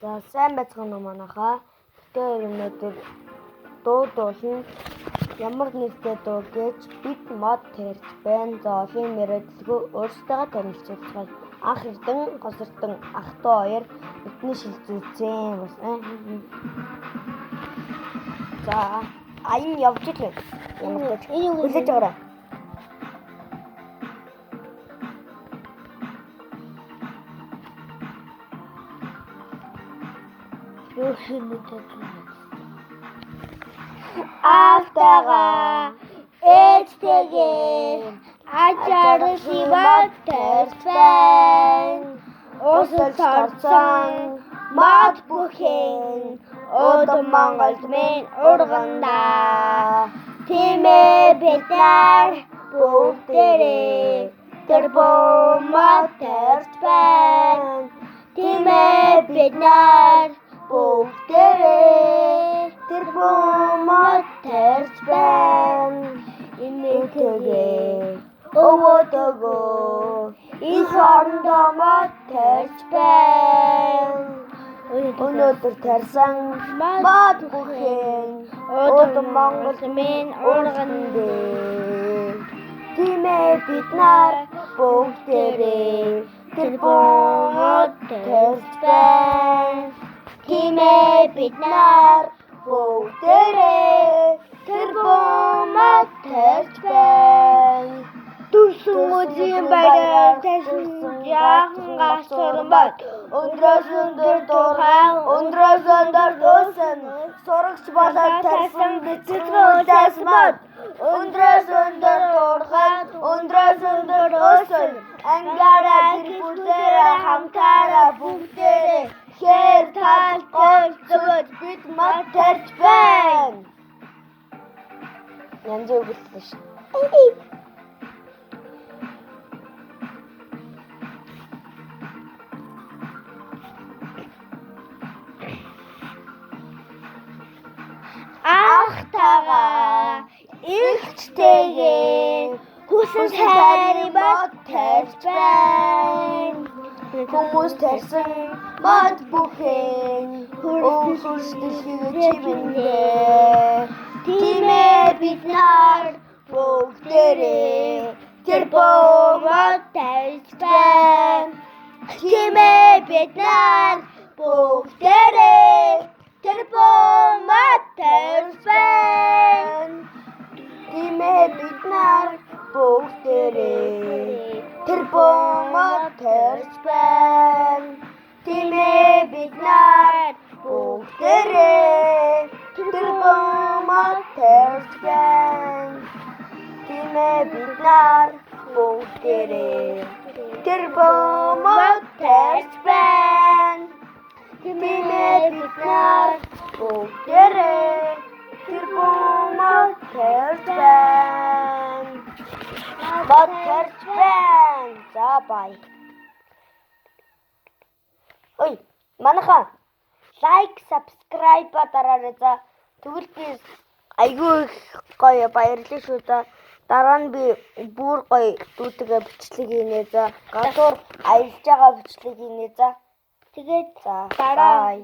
За сайн байцгаана уу манайхаа. Тэр өнөөдөр дуу дуулна. Ямар нэртэй дуу гэж бид мод тарьж байна. За олон мэрэгдлгүй өөрсдөө танилцуулцгаая. Анх эрдэн госортон ах トゥ хоёр бидний шилжүүлсэн бас. За энэ явж ирлээ. Ямар ч хүлээж аваарай. Автага эцтэгэ ачааршиват тэрспэн осол тарцан мат бүхэн одон Монголд минь урганда тимээ бид нар бүгдээрээ тэр бомат тэрспэн тимээ бид нар бүгдээрээ тэр бомат тэрспэн имэтэгэ өвөдөгөө их орондоо мод тэрспэн өнөөдөр тарсан мод бүхэн одон Монголд минь ургандэ тимээ бид нар бүгдээрээ тэр бомат тэрспэн тимээ бид нар бүгдээрээ тэр бомат тэрспэн Дүрсэн үзийн баяр ташин яахан гасуран бод өндрөөс өндөр дурхан өндрөөс өндөр дуусан сурагч болоод тарсан бицэлгөө тасмод өндрөөс өндөр дурхан өндрөөс өндөр дуусан ангаараа гэр бүлээрээ хамтаараа бүгдээрээ хэр тал өлцөд бид мод тарьж байна. Янз бүрэлдэш. Ахтага ихчтэйгээ хүсэн хайрын мод тарьж байна. Хүмүүс тарьсан мод бүхэн хөрсөлдөж чимэндээ тимээ бид нар бүгдээрээ тэр бомат тарьж байна. Тимээ бид нар бүгдээрээ тэр бомат тарьж байна. Тимээ бид нар бүгдээрээ тэр бомат тарьж байна. Тимээ бид нар бүгдээрээ тэр бомат тарьж байна. Тимээ бид нар бүгдээрээ тэр бомат тарьж байна. Тимээ бид нар бүгдээрээ тэр бомат тарьж байна. Мод тарьж байна. За бай. Ой, манайхаа лайк, subscribe дараарай за. Тэгвэл би айгүй гоё баярлалаа шүү за. Дараа нь би бүр гоё дүүтэйгээ бичлэг хийнэ за. Гадуур аялж байгаа бичлэг хийнэ за. Тэгээд за бай.